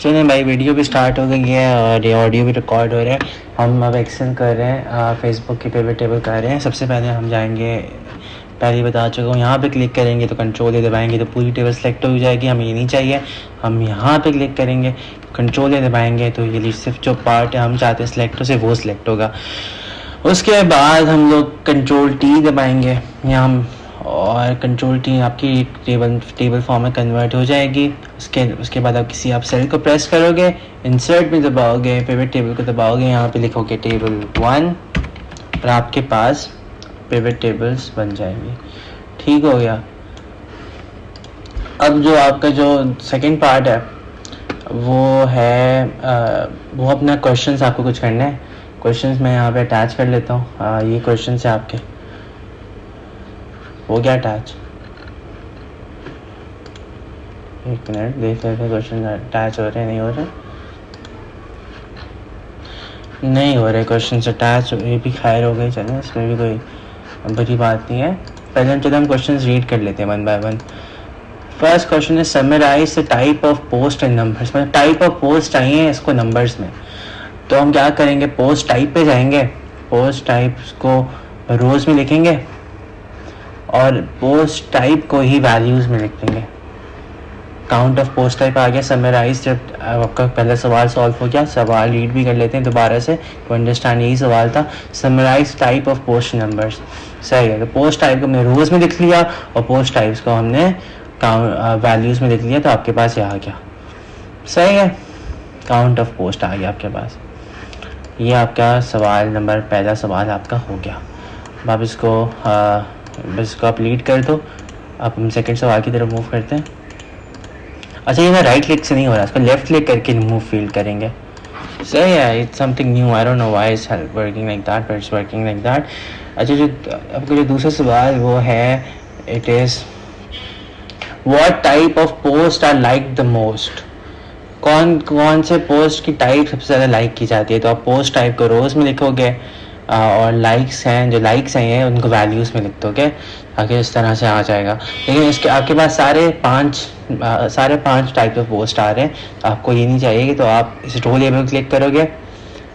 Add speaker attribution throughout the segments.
Speaker 1: चलिए भाई, वीडियो भी स्टार्ट हो गई है और ये ऑडियो भी रिकॉर्ड हो रहा है। हम अब एक्सेल कर रहे हैं, फेसबुक की पिवट टेबल कर रहे हैं। सबसे पहले हम जाएंगे, पहले ही बता चुका हूँ, यहाँ पे क्लिक करेंगे तो कंट्रोल ए दबाएंगे तो पूरी टेबल सेलेक्ट हो जाएगी। हमें ये नहीं चाहिए, हम यहाँ पे क्लिक करेंगे, कंट्रोल ए दबाएंगे तो ये सिर्फ जो पार्ट है हम चाहते हैं सेलेक्ट हो, सिर्फ वो सिलेक्ट होगा। उसके बाद हम लोग कंट्रोल टी दबाएंगे यहाँ हम, और कंट्रोल टी आपकी टेबल फॉर्म में कन्वर्ट हो जाएगी। उसके बाद आप किसी आप सेल को प्रेस करोगे, इंसर्ट में दबाओगे, पिवट टेबल को दबाओगे, यहाँ पे लिखोगे टेबल 1 और आपके पास पिवट टेबल्स बन जाएंगी। ठीक हो गया। अब जो आपका जो सेकंड पार्ट है वो है वो अपना क्वेश्चंस आपको कुछ करना है। क्वेश्चंस मैं यहाँ पे अटैच कर लेता हूँ। ये क्वेश्चंस है आपके, हो गया अटैच। एक मिनट देख लेते हैं क्वेश्चन अटैच हो रहे हैं, नहीं हो रहे, नहीं हो रहे क्वेश्चन अटैच। ये भी खैर हो गए, चलें इसमें भी कोई बड़ी बात नहीं है। पहले हम क्वेश्चन रीड कर लेते हैं one by one. First question है summarise the type of post and numbers. मतलब टाइप ऑफ पोस्ट चाहिए इसको नंबर्स में, तो हम क्या करेंगे, पोस्ट टाइप पे जाएंगे, पोस्ट टाइप को रोज में लिखेंगे और पोस्ट टाइप को ही वैल्यूज में लिख देंगे। काउंट ऑफ पोस्ट टाइप आ गया। समराइज, जब आपका पहला सवाल सॉल्व हो गया, सवाल रीड भी कर लेते हैं दोबारा से तो अंडरस्टैंड। यही सवाल था, summarise type of post numbers. सही है, तो पोस्ट टाइप को हमने रोज में लिख लिया और पोस्ट टाइप्स को हमने वैल्यूज में लिख लिया, तो आपके पास ये आ गया। सही है, काउंट ऑफ पोस्ट आ गया आपके पास। ये आपका सवाल नंबर, पहला सवाल आपका हो गया। अब आप इसको बस इसको आप लीड कर दो। अब हम सेकंड सवाल की तरफ मूव करते हैं। अच्छा, ये ना राइट क्लिक से नहीं हो रहा, इसको लेफ्ट क्लिक करके मूव फील्ड करेंगे। सही है, it's something new, I don't know why it's working like that, but it's working like that. अच्छा, जो आपका जो दूसरा सवाल वो है, it is what type of post are like the most. कौन कौन से पोस्ट की टाइप सबसे ज़्यादा लाइक की जाती है, तो आप पोस्ट टाइप को रोज़ में लिखोगे और लाइक्स हैं, जो लाइक्स हैं ये उनको वैल्यूज़ में लिख दोगे, ताकि इस तरह से आ जाएगा। लेकिन इसके आपके पास सारे पांच टाइप ऑफ पोस्ट आ रहे हैं, तो आपको ये नहीं चाहिए कि तो आप इस रो लेबल क्लिक करोगे,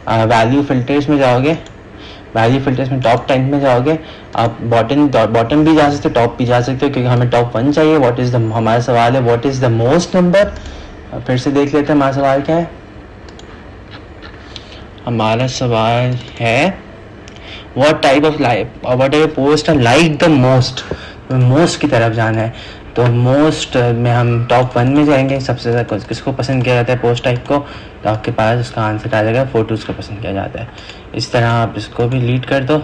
Speaker 1: वैल्यू फिल्टर्स में जाओगे, वैल्यू फिल्टर्स में टॉप 10 में जाओगे। आप बॉटम भी जा सकते हो, टॉप भी जा सकते हो, क्योंकि हमें टॉप 1 चाहिए। व्हाट इज़ द, हमारा सवाल है what is the most number. फिर से देख लेते हैं हमारा सवाल क्या है। हमारा सवाल है what type of post like the most. Most की तरफ जाना है, तो मोस्ट में हम टॉप 1 में जाएंगे। सबसे ज़्यादा किसको पसंद किया जाता है पोस्ट टाइप को, तो आपके पास उसका आंसर आ जाएगा फोटोज़ को पसंद किया जाता है। इस तरह आप इसको भी लीड कर दो,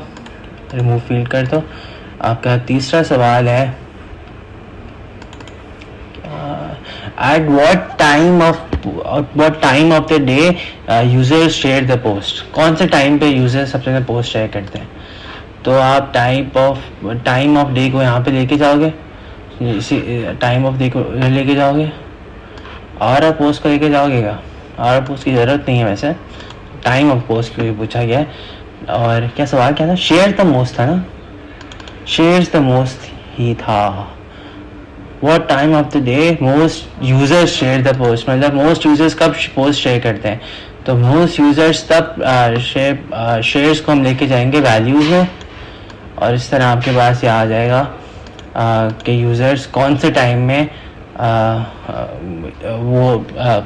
Speaker 1: रिमूव फील्ड कर दो। आपका तीसरा सवाल है at what time of the day users share the post। कौन से टाइम पे यूजर सबसे ज़्यादा पोस्ट शेयर करते हैं, तो आप टाइम ऑफ डे को यहाँ पे लेके जाओगे, इसी टाइम ऑफ डे को लेके जाओगे और आप पोस्ट को लेके जाओगे क्या, और पोस्ट की ज़रूरत नहीं है वैसे, टाइम ऑफ पोस्ट को पूछा गया है। और क्या सवाल क्या था, शेयर द मोस्ट था ना, शेयर्स द मोस्ट ही था। What time of the day most users share the post, मतलब most users कब पोस्ट शेयर करते हैं, तो most users तब शेयर्स को हम लेके जाएंगे वैल्यूज में, और इस तरह आपके पास ये आ जाएगा कि यूज़र्स कौन से टाइम में वो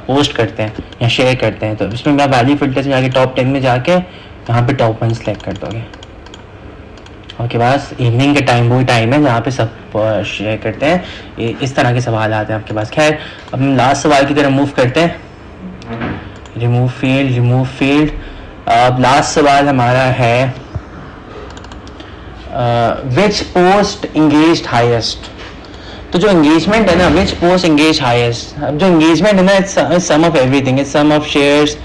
Speaker 1: पोस्ट करते हैं या शेयर करते हैं। तो इसमें मैं वैल्यू फिल्टर से जाके टॉप 10 में जाके यहाँ पे टॉप 1 सेलेक्ट कर दोगे। आपके पास इवनिंग के टाइम वही टाइम है जहाँ पे सब शेयर करते हैं। इस तरह के सवाल आते हैं आपके पास। खैर, अब हम लास्ट सवाल की तरफ मूव करते हैं। Remove field. अब लास्ट सवाल हमारा है विच पोस्ट इंगेज्ड हाईएस्ट। तो जो इंगेजमेंट है ना, विच पोस्ट इंगेज हाईएस्ट, अब जो इंगेजमेंट है ना, it's sum of everything, it's sum of shares.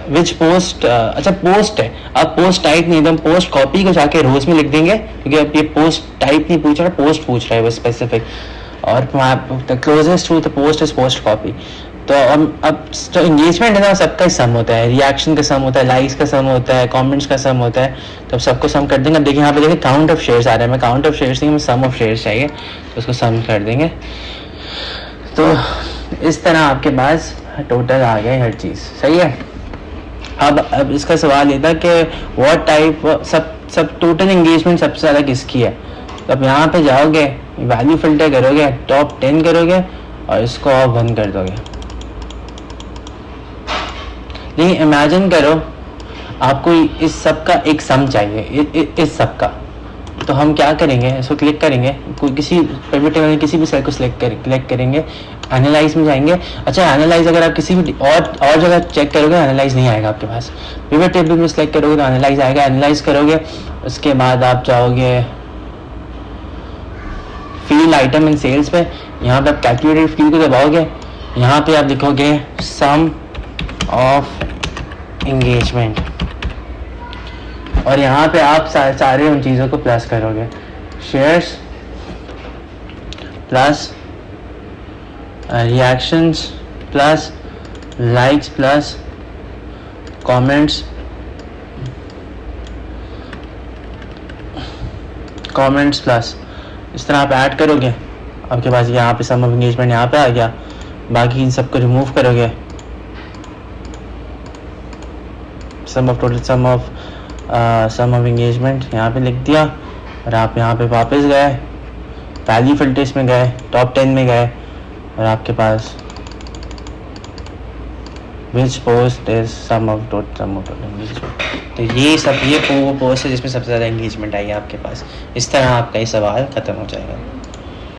Speaker 1: Which post, अच्छा पोस्ट है, अब पोस्ट टाइप नहीं, एकदम पोस्ट कॉपी को जाके रोज में लिख देंगे, क्योंकि अब ये पोस्ट टाइप नहीं पूछ रहा, पोस्ट पूछ रहा है वो स्पेसिफिक। और closest to the post is post copy. तो अब जो इंगेजमेंट है ना, सबका सम होता है, रिएक्शन का सम होता है, लाइक्स का सम होता है, कमेंट्स का सम होता है, तो सबको सम कर देंगे। अब देखिए यहाँ पे देखिए काउंट ऑफ शेयर्स आ रहा है, मैं काउंट ऑफ शेयर्स नहीं, हमें सम ऑफ शेयर्स चाहिए, तो उसको सम कर देंगे। तो इस तरह आपके पास टोटल आ गया हर चीज़, सही है। अब इसका सवाल ये था कि व्हाट टाइप, सब टोटल एंगेजमेंट सबसे ज़्यादा किसकी है। तो अब यहाँ पे जाओगे, वैल्यू फिल्टर करोगे, टॉप 10 करोगे और इसको आप बंद कर दोगे। लेकिन इमेजिन करो आपको इस सब का एक सम चाहिए, इस सब का। तो हम क्या करेंगे, इसको क्लिक करेंगे, कोई किसी पिवट टेबल में किसी भी सेल को क्लिक करेंगे, एनालाइज में जाएंगे। अच्छा, एनालाइज अगर आप किसी भी और जगह चेक करोगे, एनालाइज नहीं आएगा आपके पास। पिवट टेबल में सेलेक्ट करोगे तो एनालाइज आएगा, एनालाइज करोगे, उसके बाद आप जाओगे फील्ड आइटम इन सेल्स पे, यहाँ पे आप कैलकुलेटेड फील्ड को दबाओगे, यहाँ पे आप लिखोगे सम ऑफ एंगेजमेंट और यहाँ पे आप सारे उन चीज़ों को प्लस करोगे, shares plus reactions plus likes plus comments plus, इस तरह आप ऐड करोगे। आपके पास यहाँ पे सम ऑफ एंगेजमेंट यहाँ पे आ गया। बाकी इन सबको रिमूव करोगे, सम ऑफ एंगेजमेंट यहाँ पे लिख दिया और आप यहाँ पे वापस गए, वैल्यू फिल्टर्स में गए, टॉप 10 में गए और आपके पास which post is sum of total engagement. तो ये वो पोस्ट है जिसमें सबसे ज़्यादा एंगेजमेंट आई है आपके पास। इस तरह आपका ये सवाल ख़त्म हो जाएगा।